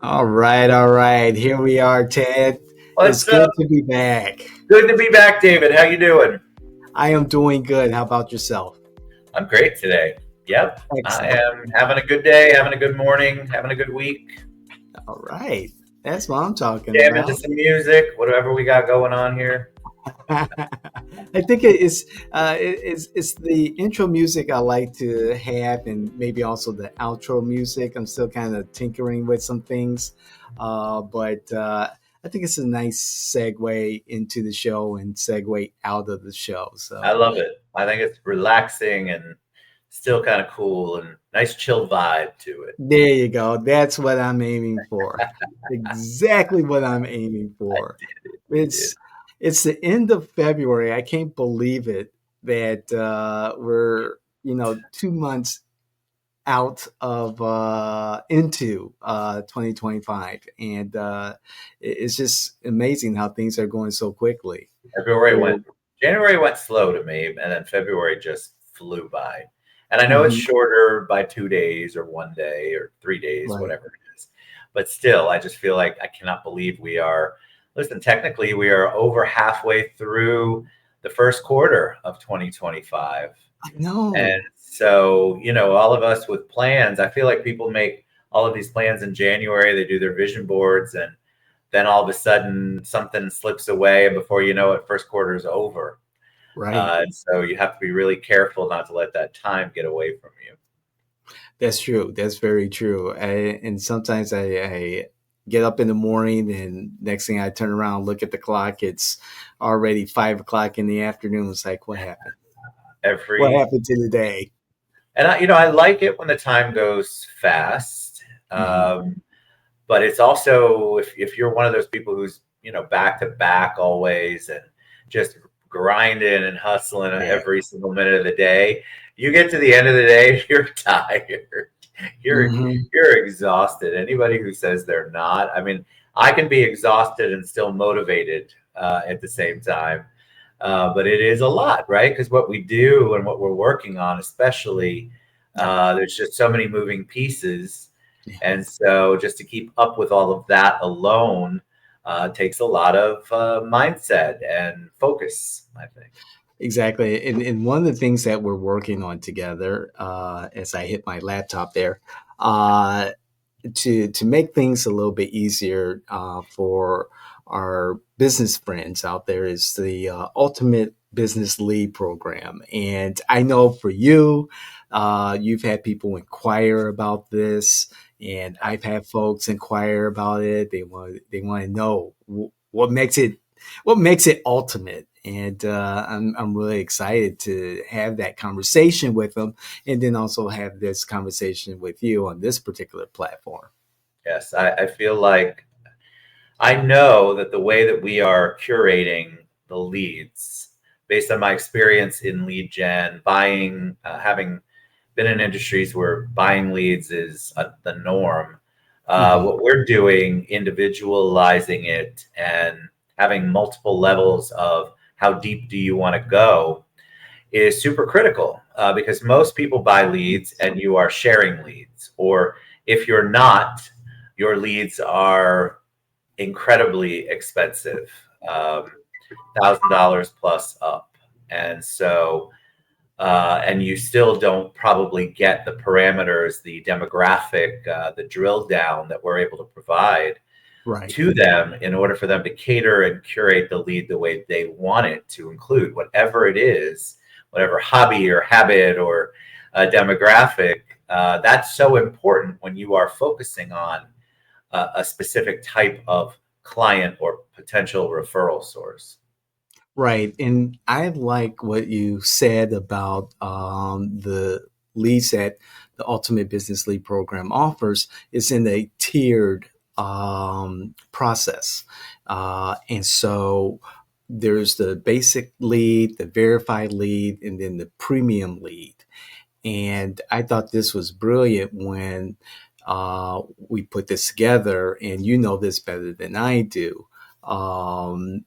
All right, all right. Here we are, Ted. It's What's good up? to be back. Good to be back, David. How you doing? I am doing good. How about yourself? I'm great today. Yep, I Excellent. am having a good day, having a good morning, having a good week. All right. That's what I'm talking Jam into about. some music, whatever we got going on here. I think it's the intro music I like to have, and maybe also the outro music. I'm still kind of tinkering with some things, but I think it's a nice segue into the show and segue out of the show. I So love it. I think it's relaxing and still kind of cool and nice chill vibe to it. there you go. That's what I'm aiming for. Exactly what I'm aiming I for. did it. I did. It's it's the end of February. I can't believe it that we're 2 months out of into 2025, and it's just amazing how things are going so quickly. February went, So, January went slow to me, and then February just flew by. And I know it's mhm, shorter by 2 days or 1 day or 3 days, right, whatever it is. But still, I just feel like I cannot believe we are, listen, technically, we are over halfway through the first quarter of 2025. I And know. so, all of us with plans, I feel like people make all of these plans in January, they do their vision boards, and then all of a sudden something slips away, and before you know it, first quarter is over. Right. And so you have to be really careful not to let that time get away from you. That's true. That's very true. And sometimes I get up in the morning, and next thing I turn around, look at the clock. It's already 5 o'clock in the afternoon. It's like, what happened? What Every happened to the day? and I like it when the time goes fast. Mhm. But it's also if you're one of those people who's back to back always and just grinding and hustling Yeah. every single minute of the day, you get to the end of the day, you're tired. You're Hmm. you're exhausted. Anybody who says they're not, I mean, I can be exhausted and still motivated at the same time. But it is a lot, right? Because what we do and what we're working on, especially, Yeah. there's just so many moving pieces, Yeah. and so just to keep up with all of that alone takes a lot of mindset and focus, I think. Exactly. And one of the things that we're working on together, as I hit my laptop there, uh, to make things a little bit easier for our business friends out there is the Ultimate Business Lead Program. And I know for you, you've had people inquire about this, and I've had folks inquire about it. They want to know what makes it ultimate. And I'm really excited to have that conversation with them, and then also have this conversation with you on this particular platform. Yes, I feel like I know that the way that we are curating the leads, based on my experience in lead gen, buying, having been in industries where buying leads is the norm. Hmm. What we're doing, individualizing it and having multiple levels of how deep do you want to go, is super critical because most people buy leads and you are sharing leads. Or if you're not, your leads are incredibly expensive, $1,000 plus up. And so, and you still don't probably get the parameters, the demographic, the drill down that we're able to provide Right. to them in order for them to cater and curate the lead the way they want it to include, whatever it is, whatever hobby or habit or demographic. That's so important when you are focusing on a specific type of client or potential referral source. Right. And I like what you said about the leads that the Ultimate Business Lead Program offers is in a tiered process. And so there's the basic lead, the verified lead, and then the premium lead. And I thought this was brilliant when we put this together, and you know this better than I do. Um,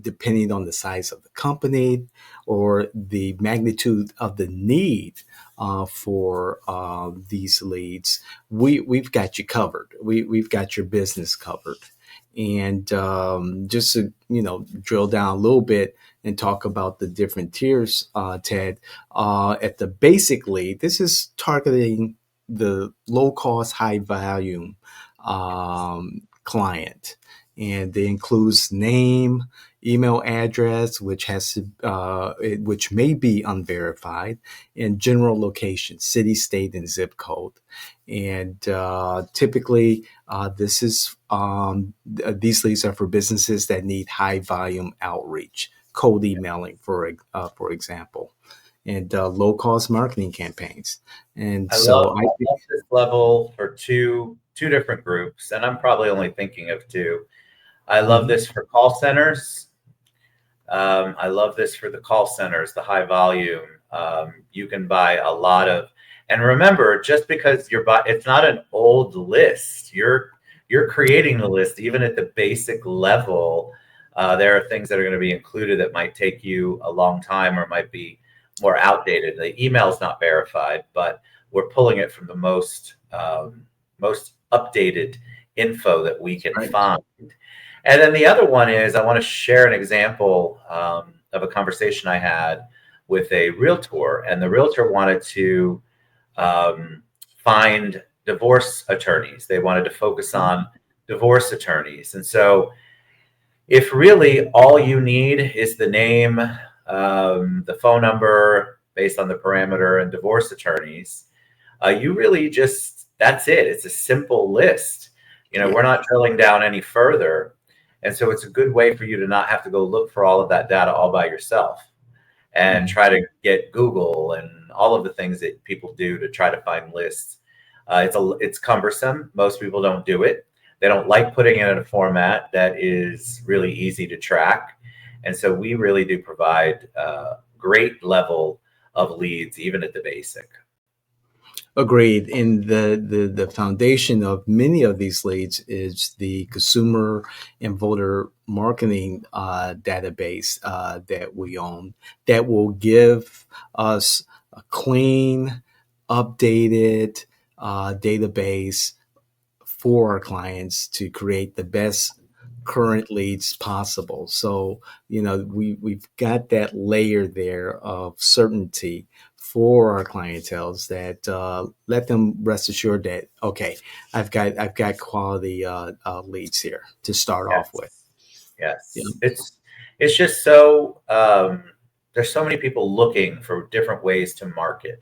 Depending on the size of the company or the magnitude of the need for these leads, we've got you covered. We've got your business covered. And just to drill down a little bit and talk about the different tiers, Ted. At the basic lead, this is targeting the low cost, high volume client, and it includes name, email address, which may be unverified, and general location, city, state, and zip code. And typically, these leads are for businesses that need high volume outreach, cold emailing, for example, and low cost marketing campaigns. And I so love I love this level for two different groups, and I'm probably only thinking of two. I love Mhm. this for call centers. I love this for the call centers, the high volume. You can buy a lot of, and remember, just because it's not an old list. You're creating the list, even at the basic level. There are things that are going to be included that might take you a long time or might be more outdated. The email is not verified, but we're pulling it from the most updated info that we can Right. find. And then the other one is I want to share an example of a conversation I had with a realtor, and the realtor wanted to um, find divorce attorneys. They wanted to focus on divorce attorneys. And so, if really all you need is the name, the phone number based on the parameter, and divorce attorneys, you really just, that's it. It's a simple list. Yeah. We're not drilling down any further. And so it's a good way for you to not have to go look for all of that data all by yourself and Mhm. try to get Google and all of the things that people do to try to find lists. It's cumbersome. Most people don't do it. They don't like putting it in a format that is really easy to track. And so we really do provide a great level of leads, even at the basic. Agreed. And the foundation of many of these leads is the consumer and voter marketing database that we own, that will give us a clean, updated database for our clients to create the best current leads possible. So, we've got that layer there of certainty for our clientels that let them rest assured that, okay, I've got quality leads here to start off with. Yes. Yeah. Yes. It's just so there's so many people looking for different ways to market.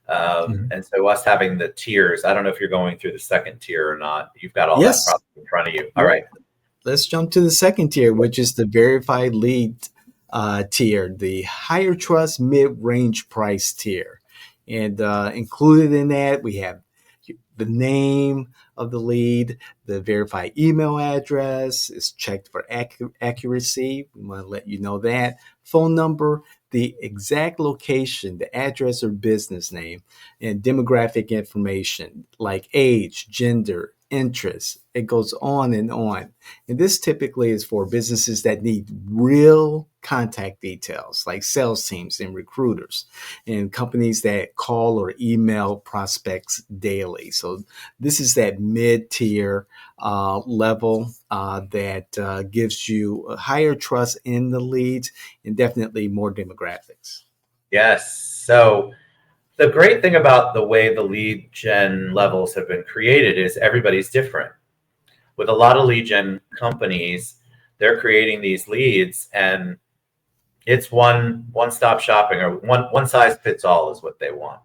Mhm. And so us having the tiers, I don't know if you're going through the second tier or not. You've got all that Yes. probably in front of you. All Yep. right. Let's jump to the second tier, which is the verified lead tier, the higher trust mid range price tier. And included in that, we have the name of the lead, the verified email address is checked for accuracy. We want to let you know that. Phone number, the exact location, the address or business name, and demographic information like age, gender, interests. It goes on and on. And this typically is for businesses that need real contact details, like sales teams and recruiters, and companies that call or email prospects daily. So this is that mid-tier level that gives you a higher trust in the leads and definitely more demographics. Yes. So the great thing about the way the lead gen levels have been created is everybody's different. With a lot of lead gen companies, they're creating these leads and it's one stop shopping, or one size fits all is what they want.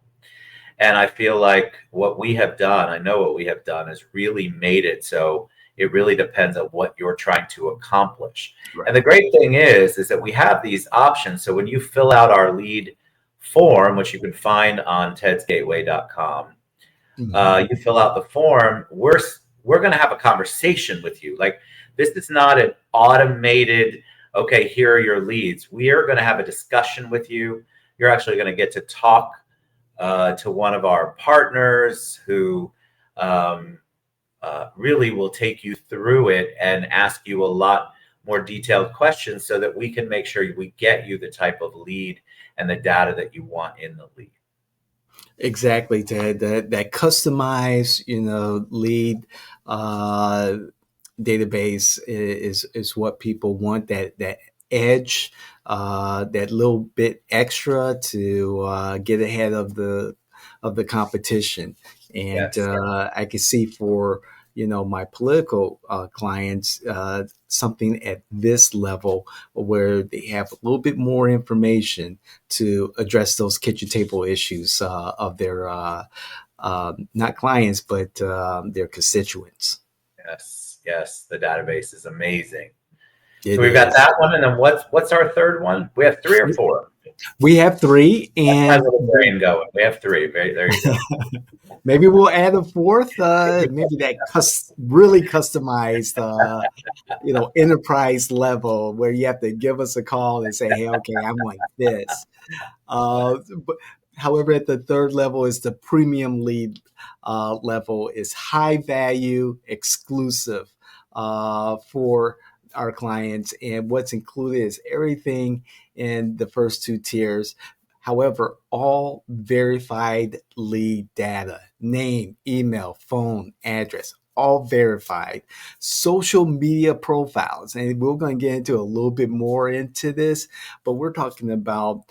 And I feel like what we have done, I know what we have done, is really made it so it really depends on what you're trying to accomplish. And Right. the great thing is that we have these options. So when you fill out our lead form, which you can find on tedsgateway.com, Mhm. you fill out the form. We're going to have a conversation with you. Like, this is not an automated, okay, here are your leads. We are going to have a discussion with you. You're actually going to get to talk to one of our partners who really will take you through it and ask you a lot more detailed questions so that we can make sure we get you the type of lead and the data that you want in the lead. Exactly, Ted. That customized, lead uh, database is what people want. That edge, that little bit extra to get ahead of the competition. And Yes. I can see for my political clients something at this level where they have a little bit more information to address those kitchen table issues of their not clients but their constituents. Yes. Yes. The database is amazing. So It we've got is. that one, and then what's our third one? We have three or four. We have three, That's my and little brain going. We have three. Very, there you go. maybe we'll add a fourth. Maybe that really customized, enterprise level where you have to give us a call and say, "Hey, okay, I want this." But however, at the third level is the premium lead level is high value, exclusive for our clients, and what's included is everything in the first two tiers. However, all verified lead data, name, email, phone, address, all verified. Social media profiles, and we're going to get into a little bit more into this, but we're talking about,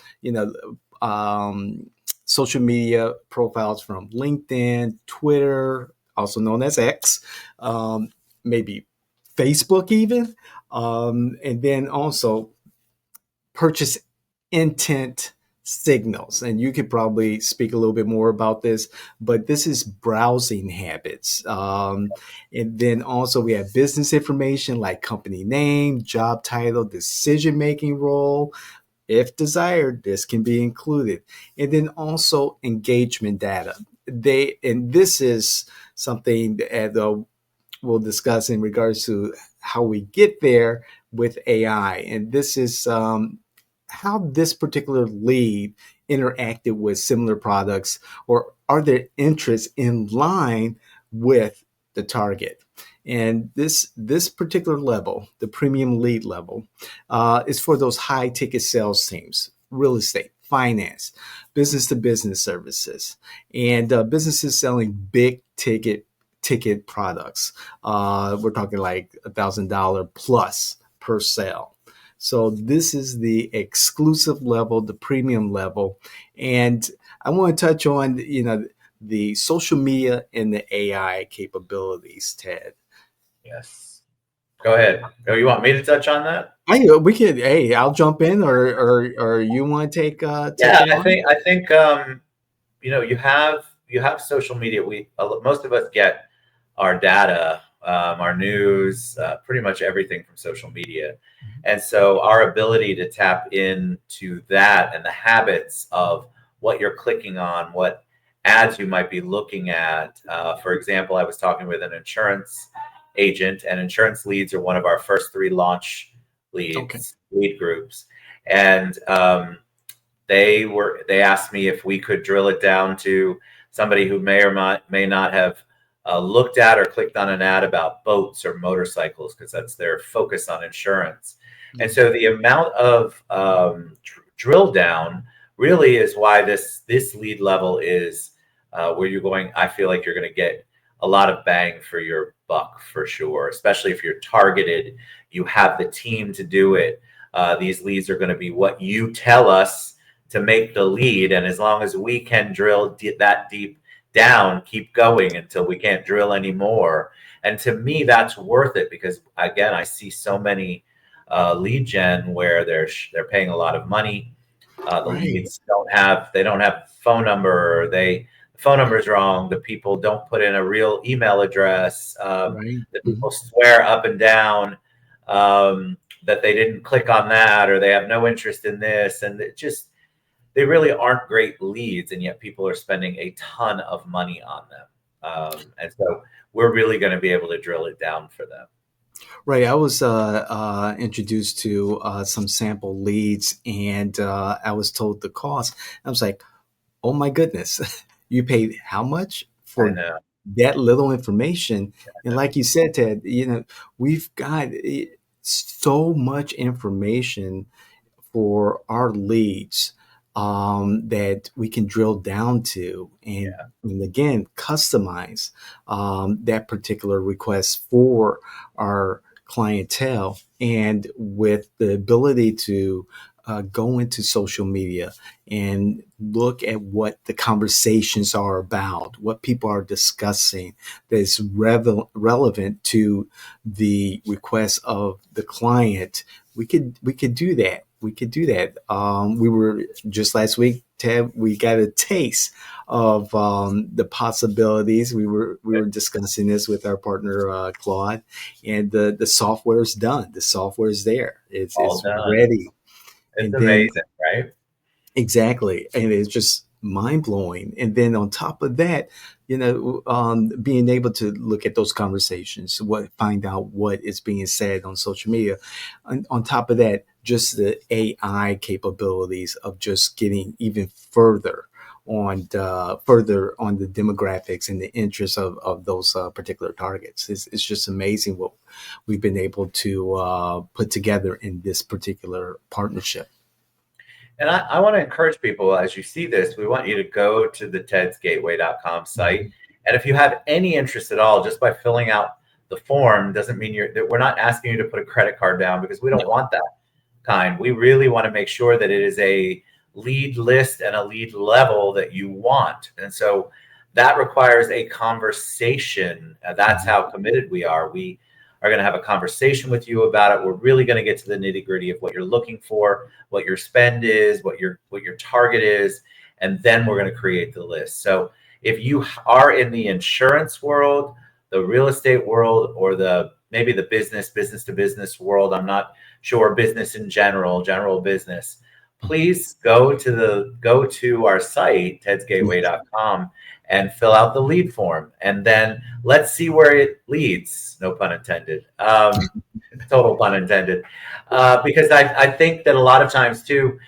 social media profiles from LinkedIn, Twitter, also known as X, maybe Facebook, even. And then also purchase intent signals. And you could probably speak a little bit more about this, but this is browsing habits. And then also we have business information like company name, job title, decision making role. If desired, this can be included. And then also engagement data. And this is something that we'll discuss in regards to how we get there with AI. And this is how this particular lead interacted with similar products, or are their interests in line with the target. And this particular level, the premium lead level, is for those high ticket sales teams, real estate, finance, business to business services, and businesses selling big ticket products. We're talking like $1,000 plus per sale. So this is the exclusive level, the premium level, and I want to touch on the social media and the AI capabilities, Ted. Yes. Go ahead. Oh, you want me to touch on that? We could. Hey, I'll jump in, or you want to take Yeah, it on? I think you have social media. Most of us get our data, our news, pretty much everything from social media. And so our ability to tap into that and the habits of what you're clicking on, what ads you might be looking at. For example, I was talking with an insurance agent, and insurance leads are one of our first three launch Okay. lead groups. And they asked me if we could drill it down to somebody who may not have looked at or clicked on an ad about boats or motorcycles, because that's their focus on insurance. And so the amount of drill down really is why this lead level is where you're going. I feel like you're going to get a lot of bang for your buck for sure, especially if you're targeted. You have the team to do it. These leads are going to be what you tell us to make the lead, and as long as we can drill that deep down, keep going until we can't drill anymore. And to me, that's worth it, because again, I see so many lead gen where they're paying a lot of money. The Right. leads don't have phone number, or the phone number is wrong. The people don't put in a real email address. Right. The people Mhm. swear up and down that they didn't click on that, or they have no interest in this, and it just they really aren't great leads, and yet people are spending a ton of money on them. And so we're really going to be able to drill it down for them. Right. I was introduced to some sample leads, and I was told the cost. I was like, "Oh my goodness, you paid how much I for know. that little information?" And like you said, Ted, we've got. so much information for our leads that we can drill down to and again customize that particular request for our clientele, and with the ability to go into social media and look at what the conversations are about, what people are discussing that's relevant to the request of the client. We could do that. We could do that. We were just last week, Ted. We got a taste of the possibilities. We were discussing this with our partner Claude, and the software is done. The software is there. All It's done. ready, It's and then amazing, right? exactly. And it's just mind blowing. And then on top of that, being able to look at those conversations, find out what is being said on social media. On top of that, just the AI capabilities of just getting even further on the demographics and the interests of those particular targets. It's just amazing what we've been able to put together in this particular partnership. And I want to encourage people as you see this, we want you to go to the tedsgateway.com site. And if you have any interest at all, just by filling out the form doesn't mean that we're not asking you to put a credit card down, because we don't No. want that kind. We really want to make sure that it is a lead list and a lead level that you want. And so that requires a conversation. That's how committed we are. We are going to have a conversation with you about it. We're really going to get to the nitty gritty of what you're looking for, what your spend is, what your target is, and then we're going to create the list. So if you are in the insurance world, the real estate world, or the maybe the business to business world, I'm not sure, business in general business, please go to our site, tedsgateway.com, and fill out the lead form. And then let's see where it leads. No pun intended. Total pun intended. Because I think that a lot of times too,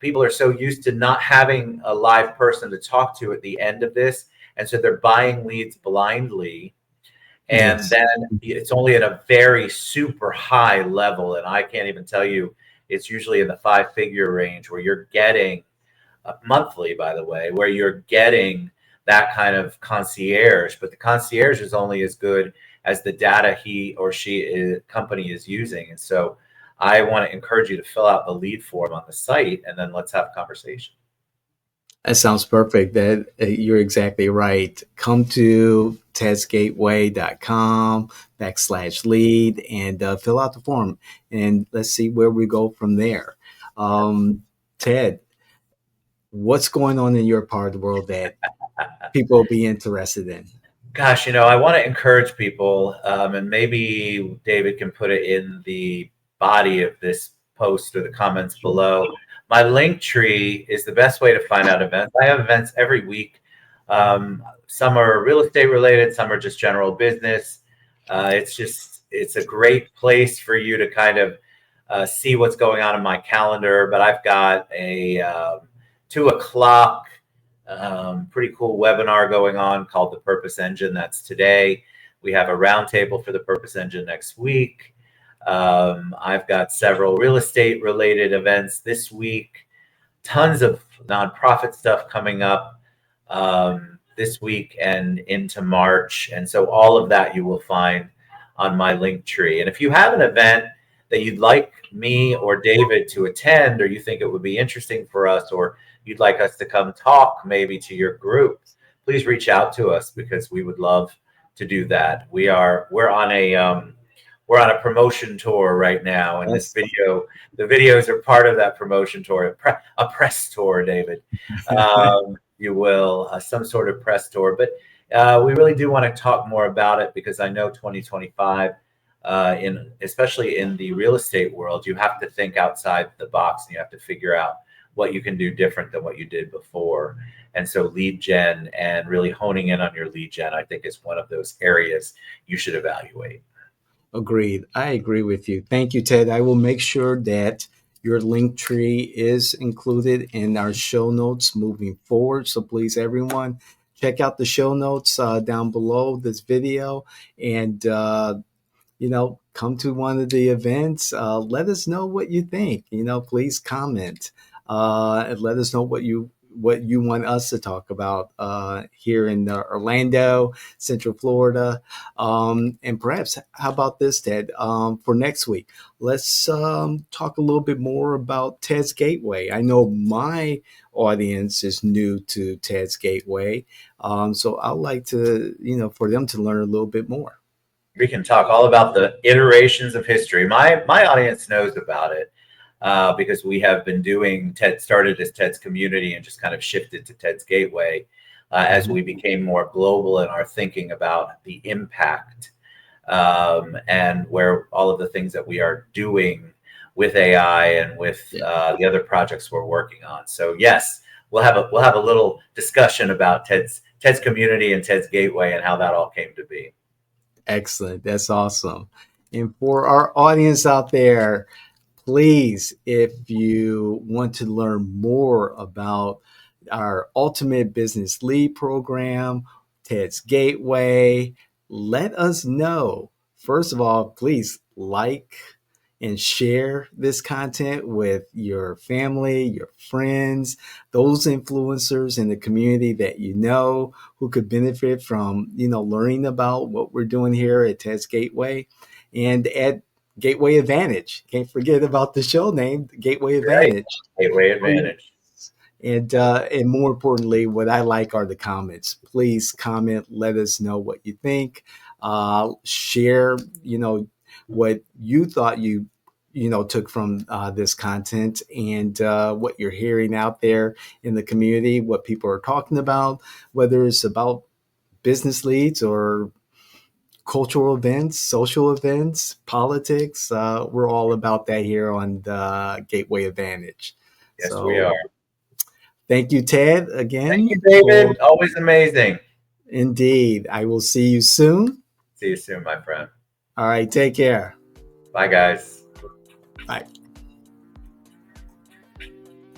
people are so used to not having a live person to talk to at the end of this. And so they're buying leads blindly, and Yes. then it's only at a very super high level, and I can't even tell you, it's usually in the 5-figure range where you're getting monthly, by the way, where you're getting that kind of concierge. But the concierge is only as good as the data he or company is using. And so I want to encourage you to fill out the lead form on the site, and then let's have a conversation. That sounds perfect. That you're exactly right. Come to tedsgateway.com/lead and fill out the form, and let's see where we go from there. Um, Ted, what's going on in your part of the world that people will be interested in? Gosh, I want to encourage people, and maybe David can put it in the body of this post or the comments Sure. below. My link tree is the best way to find out events. I have events every week. Some are real estate related, some are just general business. It's a great place for you to kind of see what's going on in my calendar. But I've got a 2 o'clock pretty cool webinar going on called the Purpose Engine. That's today. We have a roundtable for the Purpose Engine next week. I've got several real estate related events this week, tons of nonprofit stuff coming up this week and into March. And so all of that you will find on my link tree. And if you have an event that you'd like me or David to attend, or you think it would be interesting for us, or you'd like us to come talk maybe to your group, please reach out to us, because we would love to do that. We're on a promotion tour right now, and Yes. the videos are part of that promotion tour, a press tour, David. You will, some sort of press tour, but we really do want to talk more about it, because I know 2025, especially in the real estate world, you have to think outside the box, and you have to figure out what you can do different than what you did before. And so lead gen and really honing in on your lead gen, I think, is one of those areas you should evaluate. Agreed. I agree with you. Thank you, Ted. I will make sure that your link tree is included in our show notes moving forward. So please, everyone, check out the show notes down below this video, and come to one of the events. Let us know what you think. Please comment and let us know what you want us to talk about here in Orlando, Central Florida. And perhaps, how about this, Ted? For next week, let's talk a little bit more about Ted's Gateway. I know my audience is new to Ted's Gateway, so I'd like to, for them to learn a little bit more. We can talk all about the iterations of history. My audience knows about it because we have been doing TED, started as Ted's Community and just kind of shifted to Ted's Gateway as Mhm. we became more global in our thinking about the impact and where all of the things that we are doing with AI and with Yeah. the other projects we're working on. So yes, we'll have a little discussion about Ted's Community and Ted's Gateway and how that all came to be. Excellent. That's awesome. And for our audience out there, please, if you want to learn more about our Ultimate Business Lead program, Ted's Gateway, let us know. First of all, please like and share this content with your family, your friends, those influencers in the community that you know who could benefit from, learning about what we're doing here at Ted's Gateway and at Gateway Advantage. Can't forget about the show name, Gateway Right. Advantage. Gateway Please. Advantage. And more importantly, what I like are the comments. Please comment. Let us know what you think. Share, what you thought you took from this content and what you're hearing out there in the community, what people are talking about, whether it's about business leads or cultural events, social events, politics. We're all about that here on the Gateway Advantage. Yes, we are. So thank you, Ted, Thank you, again for David. Always amazing. indeed. I will see you soon. See you soon, my friend. All right, take care. Bye, guys. Bye.